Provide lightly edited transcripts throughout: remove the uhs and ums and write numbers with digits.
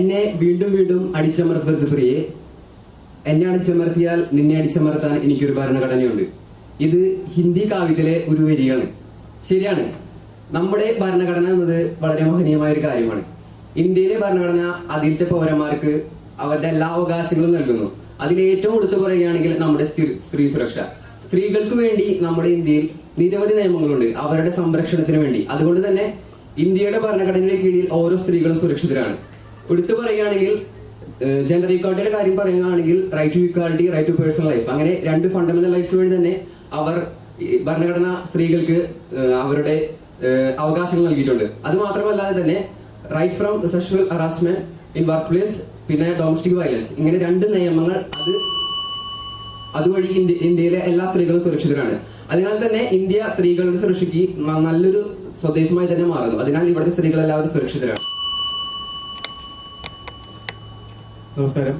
എന്നെ വീണ്ടും വീണ്ടും അടിച്ചമർത്തരുത് പ്രിയെ, എന്നെ അടിച്ചമർത്തിയാൽ നിന്നെ അടിച്ചമർത്താൻ എനിക്കൊരു ഭരണഘടനയുണ്ട്. ഇത് ഹിന്ദി കാവ്യത്തിലെ ഒരു വരിയാണ്. ശരിയാണ്, നമ്മുടെ ഭരണഘടന എന്നത് വളരെ മഹനീയമായ ഒരു കാര്യമാണ്. ഇന്ത്യയിലെ ഭരണഘടന അതിലത്തെ പൗരന്മാർക്ക് അവരുടെ എല്ലാ അവകാശങ്ങളും നൽകുന്നു. അതിലേറ്റവും എടുത്തു പറയുകയാണെങ്കിൽ നമ്മുടെ സ്ത്രീ സുരക്ഷ. സ്ത്രീകൾക്ക് വേണ്ടി നമ്മുടെ ഇന്ത്യയിൽ നിരവധി നിയമങ്ങളുണ്ട് അവരുടെ സംരക്ഷണത്തിന് വേണ്ടി. അതുകൊണ്ട് തന്നെ ഇന്ത്യയുടെ ഭരണഘടനയുടെ കീഴിൽ ഓരോ സ്ത്രീകളും സുരക്ഷിതരാണ്. എടുത്തു പറയുകയാണെങ്കിൽ ജെൻഡർ ഈക്വാലിറ്റിയുടെ കാര്യം പറയുകയാണെങ്കിൽ right to equality, right to personal life, അങ്ങനെ രണ്ട് ഫണ്ടമെന്റൽ റൈറ്റ്സ് വഴി തന്നെ അവർ ഭരണഘടന സ്ത്രീകൾക്ക് അവരുടെ അവകാശങ്ങൾ നൽകിയിട്ടുണ്ട്. അത് മാത്രമല്ലാതെ തന്നെ right from sexual harassment in work place, പിന്നെ ഡൊമസ്റ്റിക് വയലൻസ്, ഇങ്ങനെ രണ്ട് നിയമങ്ങൾ അതുവഴി ഇന്ത്യയിലെ എല്ലാ സ്ത്രീകളും സുരക്ഷിതരാണ്. അതിനാൽ തന്നെ ഇന്ത്യ സ്ത്രീകളുടെ സുരക്ഷയ്ക്ക് നല്ലൊരു സ്വദേശമായി തന്നെ മാറുന്നു. അതിനാൽ ഇവിടുത്തെ സ്ത്രീകൾ എല്ലാവരും സുരക്ഷിതരാണ്. നമസ്കാരം.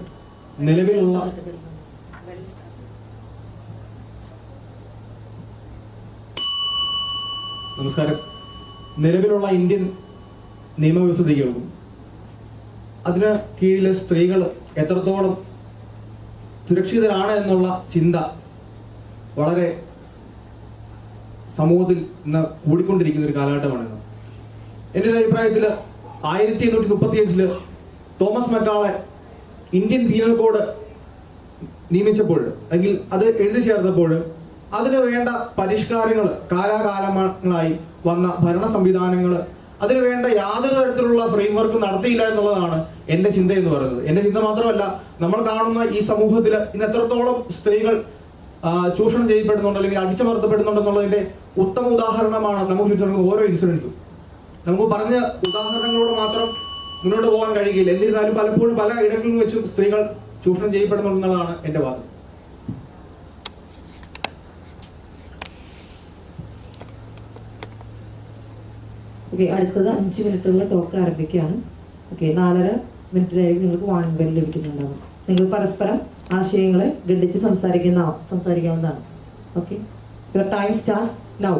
നിലവിലുള്ള ഇന്ത്യൻ നിയമവ്യവസ്ഥിതികൾക്കും അതിന് കീഴിലെ സ്ത്രീകൾ എത്രത്തോളം സുരക്ഷിതരാണ് എന്നുള്ള ചിന്ത വളരെ സമൂഹത്തിൽ ഇന്ന് കൂടിക്കൊണ്ടിരിക്കുന്ന ഒരു കാലഘട്ടമാണിന്ന്. എൻ്റെ ഒരു അഭിപ്രായത്തിൽ 1835 Thomas Macaulay Indian penal code നിയമിച്ചപ്പോൾ, അല്ലെങ്കിൽ അത് എഴുതി ചേർത്തപ്പോൾ അതിന് വേണ്ട പരിഷ്കാരങ്ങൾ, കാലാകാലങ്ങളായി വന്ന ഭരണ സംവിധാനങ്ങൾ, അതിന് വേണ്ട യാതൊരു തരത്തിലുള്ള ഫ്രെയിംവർക്ക് നടത്തിയില്ല എന്നുള്ളതാണ് എൻ്റെ ചിന്ത എന്ന് പറയുന്നത്. എൻ്റെ ചിന്ത മാത്രമല്ല, നമ്മൾ കാണുന്ന ഈ സമൂഹത്തിൽ ഇന്ന് എത്രത്തോളം സ്ത്രീകൾ ചൂഷണം ചെയ്യപ്പെടുന്നുണ്ട് അല്ലെങ്കിൽ അടിച്ചമർത്തപ്പെടുന്നുണ്ടെന്നുള്ളതിന്റെ ഉത്തമ ഉദാഹരണമാണ് നമുക്ക് ചുറ്റും ഓരോ ഇൻസിഡൻസും. നമുക്ക് പറഞ്ഞ ഉദാഹരണങ്ങളോട് മാത്രം മുന്നോട്ട് പോകാൻ കഴിയില്ല. എന്നിരുന്നാലും പലപ്പോഴും പല ഇടങ്ങളിലും വെച്ചും സ്ത്രീകൾ ചൂഷണം ചെയ്യപ്പെടുന്നുണ്ടെന്നുള്ളതാണ് എൻ്റെ വാദം. അടുത്തത് 5 മിനിറ്റുള്ള ടോക്ക് ആരംഭിക്കുകയാണ്. 4.5 മിനിറ്റിലായിരിക്കും നിങ്ങൾക്ക് വാണിംഗ് ബെൽ ലഭിക്കുന്നുണ്ടാവും. നിങ്ങൾ പരസ്പരം ആശയങ്ങളെ ഖണ്ഡിച്ച് സംസാരിക്കാവുന്നതാണ്. Your time starts now.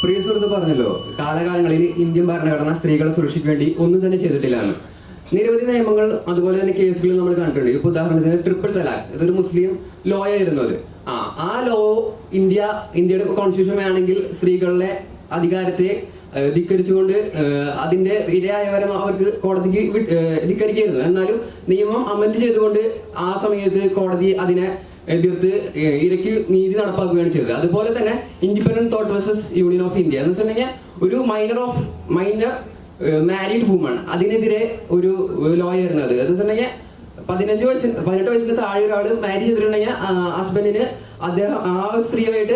പ്രിയ സുഹൃത്ത് പറഞ്ഞല്ലോ, കാലകാലങ്ങളിൽ ഇന്ത്യൻ ഭരണഘടന സ്ത്രീകളുടെ സുരക്ഷയ്ക്ക് വേണ്ടി ഒന്നും തന്നെ ചെയ്തിട്ടില്ല എന്ന്. നിരവധി നിയമങ്ങൾ അതുപോലെ തന്നെ കേസുകൾ നമ്മൾ കണ്ടിട്ടുണ്ട്. ഇപ്പൊ ഉദാഹരണത്തിന് ട്രിപ്പിൾ തലാഖ്, ഇതൊരു മുസ്ലിം ലോ ആയിരുന്നു. അത് ആ ലോ ഇന്ത്യയുടെ കോൺസ്റ്റിറ്റ്യൂഷൻ ആണെങ്കിൽ സ്ത്രീകളുടെ അധികാരത്തെ ധിക്കരിച്ചുകൊണ്ട് അതിന്റെ ഇരയായവരെ അവർക്ക് കോടതിക്ക് ധിക്കരിക്കായിരുന്നു. എന്നാലും നിയമം അമെൻഡ് ചെയ്തുകൊണ്ട് ആ സമയത്ത് കോടതി അതിനെ എതിർത്ത് ഇരയ്ക്ക് നീതി നടപ്പാക്കുകയാണ് ചെയ്തത്. അതുപോലെ തന്നെ independent thought versus union of India എന്ന് വെച്ചിട്ടുണ്ടെങ്കിൽ ഒരു മൈനർ മാരീഡ് വുമൺ, അതിനെതിരെ ഒരു ലോ ആയിരുന്നു. അത് വെച്ചിട്ടുണ്ടെങ്കിൽ 18 വയസ്സിന് താഴെ ഒരാൾ മാരേജ് ചെയ്തിട്ടുണ്ടെങ്കിൽ ഹസ്ബൻഡിന് അദ്ദേഹം ആ ഒരു സ്ത്രീയായിട്ട്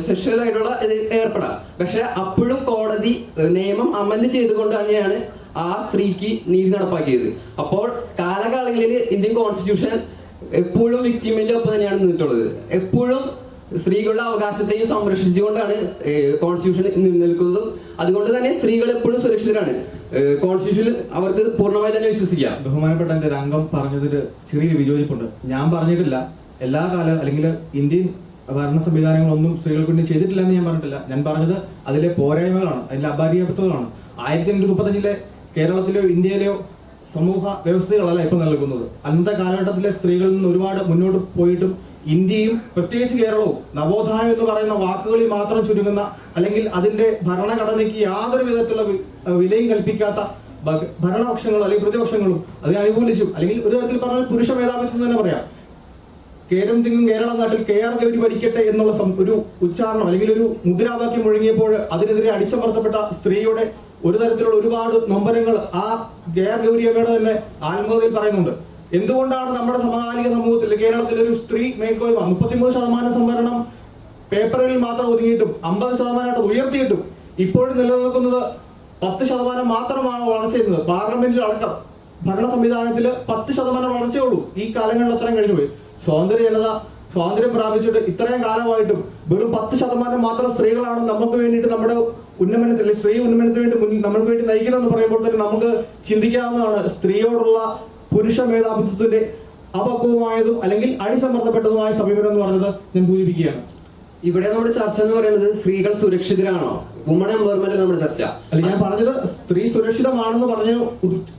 സെക്ഷൽ ആയിട്ടുള്ള ഇത് ഏർപ്പെടാം. പക്ഷെ അപ്പോഴും കോടതി നിയമം അമല് ചെയ്തുകൊണ്ട് തന്നെയാണ് ആ സ്ത്രീക്ക് നീതി നടപ്പാക്കിയത്. അപ്പോൾ കാലകാലങ്ങളിൽ ഇന്ത്യൻ കോൺസ്റ്റിറ്റ്യൂഷൻ എപ്പോഴും വിക്ടിമിന്റെ ഒപ്പം തന്നെയാണ് നിന്നിട്ടുള്ളത്. എപ്പോഴും സ്ത്രീകളുടെ അവകാശത്തെയും സംരക്ഷിച്ചുകൊണ്ടാണ് കോൺസ്റ്റിറ്റ്യൂഷൻ നിലനിൽക്കുന്നതും. അതുകൊണ്ട് തന്നെ സ്ത്രീകൾ എപ്പോഴും സുരക്ഷിതരാണ്. കോൺസ്റ്റിറ്റ്യൂഷനിൽ അവർക്ക് പൂർണ്ണമായി തന്നെ വിശ്വസിക്കാം. ബഹുമാനപ്പെട്ട എന്റെ രംഗം പറഞ്ഞതിൽ ചെറിയൊരു വിയോജിപ്പുണ്ട്. ഞാൻ പറഞ്ഞിട്ടില്ല എല്ലാ കാലം അല്ലെങ്കിൽ ഇന്ത്യൻ ഭരണ സംവിധാനങ്ങളൊന്നും സ്ത്രീകൾക്ക് വേണ്ടി ചെയ്തിട്ടില്ല എന്ന് ഞാൻ പറഞ്ഞിട്ടില്ല. ഞാൻ പറഞ്ഞത് അതിലെ പോരായ്മകളാണ്, അതിലെ അപര്യാപ്തതകളാണ്. 1835 കേരളത്തിലെയോ ഇന്ത്യയിലെയോ സമൂഹ വ്യവസ്ഥകളല്ല ഇപ്പൊ നൽകുന്നത്. അന്നത്തെ കാലഘട്ടത്തിലെ സ്ത്രീകളിൽ നിന്ന് ഒരുപാട് മുന്നോട്ട് പോയിട്ടും ഇന്ത്യയും പ്രത്യേകിച്ച് കേരളവും നവോത്ഥാനം എന്ന് പറയുന്ന വാക്കുകളിൽ മാത്രം ചുരുങ്ങുന്ന, അല്ലെങ്കിൽ അതിന്റെ ഭരണഘടനയ്ക്ക് യാതൊരു വിധത്തിലുള്ള വിലയും കൽപ്പിക്കാത്ത ഭരണപക്ഷങ്ങളും അല്ലെങ്കിൽ പ്രതിപക്ഷങ്ങളും അതിനെ അനുകൂലിച്ചും, അല്ലെങ്കിൽ ഒരു തരത്തിൽ പറഞ്ഞാൽ പുരുഷ മേധാവിത്വം തന്നെ പറയാം. കേരം തിങ്ങും കേരള നാട്ടിൽ KR ഗൗരി ഭരിക്കട്ടെ എന്നുള്ള ഒരു ഉച്ചാരണം അല്ലെങ്കിൽ ഒരു മുദ്രാവാക്യം മുഴങ്ങിയപ്പോൾ അതിനെതിരെ അടിച്ചമർത്തപ്പെട്ട സ്ത്രീയുടെ ഒരു തരത്തിലുള്ള ഒരുപാട് നൊമ്പരങ്ങൾ ആ KR ഗൗരിയമ്മയുടെ തന്നെ ആത്മകഥയിൽ പറയുന്നുണ്ട്. എന്തുകൊണ്ടാണ് നമ്മുടെ സമകാലിക സമൂഹത്തിൽ കേരളത്തിലെ ഒരു സ്ത്രീ മേൽക്കോയ്മ 33% സംവരണം പേപ്പറിൽ മാത്രം ഒതുങ്ങിയിട്ടും 50% ഉയർത്തിയിട്ടും ഇപ്പോഴും നിലനിൽക്കുന്നത് 10% മാത്രമാണ് വളർച്ചയുന്നത്. പാർലമെന്റിൽ അടക്കം ഭരണ സംവിധാനത്തിൽ 10% വളർച്ചയുള്ളൂ. ഈ കാലങ്ങളിൽ അത്രയും കഴിഞ്ഞുപോയി. സ്വാതന്ത്ര്യം പ്രാപിച്ചിട്ട് ഇത്രയും കാലമായിട്ടും വെറും 10% മാത്രം സ്ത്രീകളാണ് നമുക്ക് വേണ്ടിയിട്ട് നമ്മുടെ ഉന്നമനത്തിൽ, സ്ത്രീ ഉന്നമനത്തിന് വേണ്ടി നമ്മൾക്ക് വേണ്ടി നയിക്കുന്നതെന്ന് പറയുമ്പോൾ തന്നെ നമുക്ക് ചിന്തിക്കാവുന്നതാണ് സ്ത്രീയോടുള്ള പുരുഷ മേധാവിത്വത്തിന്റെ അപക്വമായതും അല്ലെങ്കിൽ അടിച്ചമർത്തപ്പെട്ടതുമായ സമീപനം എന്ന് പറഞ്ഞത് ഞാൻ സൂചിപ്പിക്കുകയാണ്. ഇവിടെ നമ്മുടെ ചർച്ച എന്ന് പറയുന്നത് സ്ത്രീകൾ സുരക്ഷിതരാണോ, വുമൺ എംപവർമെന്റ് നമ്മുടെ ചർച്ച. അല്ല, ഞാൻ പറഞ്ഞത് സ്ത്രീ സുരക്ഷിതമാണെന്ന് പറഞ്ഞ്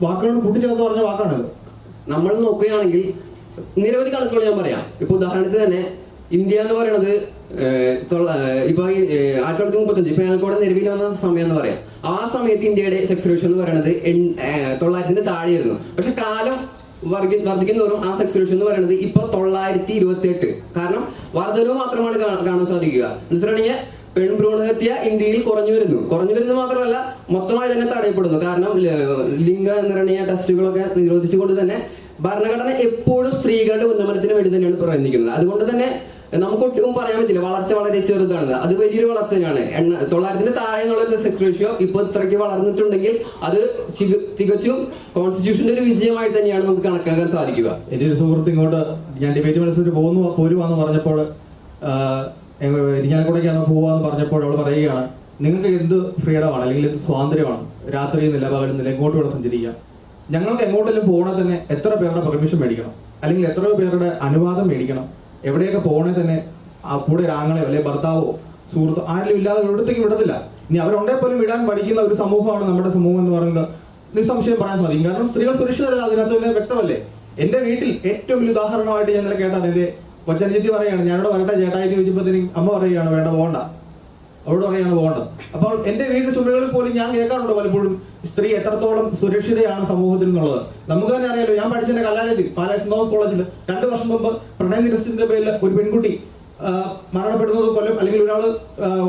വാക്കുകളോട് കൂട്ടിച്ചേർത്ത് പറഞ്ഞ വാക്കാണത്. നമ്മൾ നോക്കുകയാണെങ്കിൽ നിരവധി കണക്കുകൾ ഞാൻ പറയാം. ഇപ്പൊ ഉദാഹരണത്തിന് തന്നെ ഇന്ത്യ എന്ന് പറയുന്നത് ഇപ്പൊ 1935 ഇപ്പൊ ഞങ്ങൾക്കൂടെ നിലവിൽ വന്ന സമയം എന്ന് പറയാം. ആ സമയത്ത് ഇന്ത്യയുടെ സെക്സ് റേഷ്യോ എന്ന് പറയുന്നത് 900 താഴെയായിരുന്നു. പക്ഷെ കാലം വർദ്ധിക്കുന്നതോറും ആ സെക്സ് റേഷ്യോ എന്ന് പറയുന്നത് ഇപ്പൊ 928. കാരണം വർധനവ് മാത്രമാണ് കാണാൻ സാധിക്കുക. മനസ്സിലാണെങ്കിൽ പെൺഭ്രൂണഹത്യ ഇന്ത്യയിൽ കുറഞ്ഞു വരുന്നു മാത്രമല്ല മൊത്തമായി തന്നെ തടയപ്പെടുന്നു. കാരണം ലിംഗ നിർണയ ടെസ്റ്റുകളൊക്കെ നിരോധിച്ചുകൊണ്ട് തന്നെ ഭരണഘടന എപ്പോഴും സ്ത്രീകളുടെ ഉന്നമനത്തിന് വേണ്ടി തന്നെയാണ് പ്രയത്നിക്കുന്നത്. അതുകൊണ്ട് തന്നെ നമുക്ക് ഒട്ടും പറയാൻ പറ്റില്ല വളർച്ച വളരെ ചെറുതാണ്. അത് വലിയൊരു വളർച്ച തന്നെയാണ്. 900 താഴെ എന്നുള്ള സെക്സ് റേഷ്യോ ഇപ്പൊ ഇത്രയ്ക്ക് വളർന്നിട്ടുണ്ടെങ്കിൽ അത് തികച്ചും കോൺസ്റ്റിറ്റ്യൂഷന്റെ ഒരു വിജയമായി തന്നെയാണ് നമുക്ക് കണക്കാക്കാൻ സാധിക്കുക. എന്റെ ഒരു സുഹൃത്ത് ഇങ്ങോട്ട് ഞാൻ ഡിബേറ്റ് മത്സരത്തിൽ പോരുവാന്ന് പറഞ്ഞപ്പോൾ ഇരിഞ്ഞാലക്കുടയ്ക്കാണ് പോവാന്ന് പറഞ്ഞപ്പോൾ അവൾ പറയുകയാണ്, നിങ്ങൾക്ക് എന്ത് ഫ്രീഡമാണ് അല്ലെങ്കിൽ എന്ത് സ്വാതന്ത്ര്യമാണ്, രാത്രി എന്നില്ല പകലുന്നില്ല എങ്ങോട്ട് വേണം സഞ്ചരിക്കാം. ഞങ്ങൾക്ക് എങ്ങോട്ടെങ്കിലും പോകണേ തന്നെ എത്ര പേരുടെ പെർമിഷൻ മേടിക്കണം, അല്ലെങ്കിൽ എത്ര പേരുടെ അനുവാദം മേടിക്കണം, എവിടെയൊക്കെ പോകണേ തന്നെ കൂടെ ഒരാങ്ങളെയോ അല്ലെങ്കിൽ ഭർത്താവോ സുഹൃത്തോ ആരെങ്കിലും ഇല്ലാതെ എവിടത്തേക്ക് വിടത്തില്ല. ഇനി അവരുണ്ടേ പോലും വിടാൻ പഠിക്കുന്ന ഒരു സമൂഹമാണ് നമ്മുടെ സമൂഹം എന്ന് പറയുന്നത് നിസ്സംശയം പറയാൻ സാധിക്കും. കാരണം സ്ത്രീകൾ സുരക്ഷിതരല്ല, അതിനകത്ത് തന്നെ വ്യക്തമല്ലേ. എന്റെ വീട്ടിൽ ഏറ്റവും വലിയ ഉദാഹരണമായിട്ട് ഞാൻ ഇന്നലെ കേട്ടാണ്, എന്റെ കൊച്ചനുജത്തി പറയുകയാണ്, ഞാനോട് വരട്ടെ ചേട്ടായി ചോദിച്ചപ്പോഴത്തേക്കും അമ്മ പറയുകയാണ് വേണ്ട പോകണ്ട, അവരോട് പറയാണ് പോകണ്ട. അപ്പോൾ എന്റെ വീടിന്റെ ചുമരുകളിൽ പോലും ഞാൻ കേൾക്കാറുണ്ട് പലപ്പോഴും സ്ത്രീ എത്രത്തോളം സുരക്ഷിതയാണ് സമൂഹത്തിൽ എന്നുള്ളത്. നമുക്ക് തന്നെ അറിയാലോ, ഞാൻ പഠിച്ചെന്റെ കലാലയത്തിൽ പാലാ സെന്റ് തോമസ് കോളേജിൽ 2 വർഷം മുമ്പ് പ്രണയ നിരസനത്തിന്റെ പേരിൽ ഒരു പെൺകുട്ടി മരണപ്പെടുന്നത് അല്ലെങ്കിൽ ഒരാള്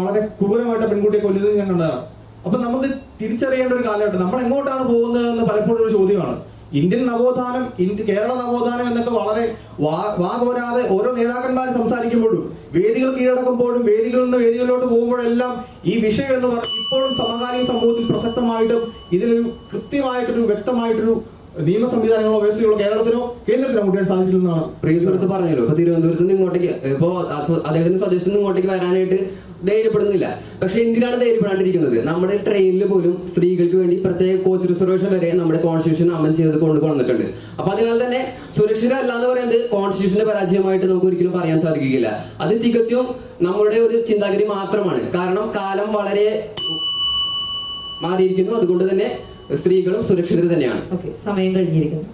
വളരെ ക്രൂരമായിട്ട് പെൺകുട്ടിയെ കൊല്ലുന്നത് ഞാൻ കണ്ടതാണ്. അപ്പൊ നമുക്ക് തിരിച്ചറിയേണ്ട ഒരു കാലഘട്ടം, നമ്മൾ എങ്ങോട്ടാണ് പോകുന്നതെന്ന് പലപ്പോഴും ഒരു ചോദ്യമാണ്. ഇന്ത്യൻ നവോത്ഥാനം, കേരള നവോത്ഥാനം എന്നൊക്കെ വളരെ വാതോരാതെ ഓരോ നേതാക്കന്മാർ സംസാരിക്കുമ്പോഴും വേദികൾ കീഴടക്കുമ്പോഴും വേദികളിൽ നിന്ന് വേദികളിലോട്ട് പോകുമ്പോഴെല്ലാം ഈ വിഷയം എന്ന് പറഞ്ഞാൽ ഇപ്പോഴും സമകാലിക സമൂഹത്തിൽ പ്രസക്തമായിട്ടും ഇതിനൊരു കൃത്യമായിട്ടൊരു വ്യക്തമായിട്ടൊരു നിയമ സംവിധാനങ്ങളോ വ്യവസ്ഥകളോ കേരളത്തിനോ കേന്ദ്രത്തിനോ കൊണ്ടുവരാൻ സാധിച്ചില്ലെന്നാണ് പ്രിയ സുഹൃത്ത് പറഞ്ഞല്ലോ. ഇപ്പൊ തിരുവനന്തപുരത്ത് നിന്ന് ഇങ്ങോട്ടേക്ക് ഇപ്പോ അദ്ദേഹത്തിന്റെ സ്വദേശത്ത് നിന്ന് ഇങ്ങോട്ടേക്ക് വരാനായിട്ട് ധൈര്യപ്പെടുന്നില്ല. പക്ഷെ എന്തിനാണ് ധൈര്യപ്പെടാണ്ടിരിക്കുന്നത്? നമ്മുടെ ട്രെയിനിൽ പോലും സ്ത്രീകൾക്ക് വേണ്ടി പ്രത്യേക കോച്ച് റിസർവേഷൻ വരെ നമ്മുടെ കോൺസ്റ്റിറ്റ്യൂഷൻ അമൻ ചെയ്ത് കൊണ്ടുവന്നിട്ടുണ്ട്. അപ്പൊ അതിനാൽ തന്നെ സുരക്ഷിതരല്ല എന്ന് പറയുന്നത് കോൺസ്റ്റിറ്റ്യൂഷന്റെ പരാജയമായിട്ട് നമുക്ക് ഒരിക്കലും പറയാൻ സാധിക്കുകയില്ല. അത് തികച്ചും നമ്മുടെ ഒരു ചിന്താഗതി മാത്രമാണ്. കാരണം കാലം വളരെ മാറിയിരിക്കുന്നു. അതുകൊണ്ട് തന്നെ സ്ത്രീകളും സുരക്ഷിതർ തന്നെയാണ്. സമയം കഴിഞ്ഞിരിക്കുന്നു.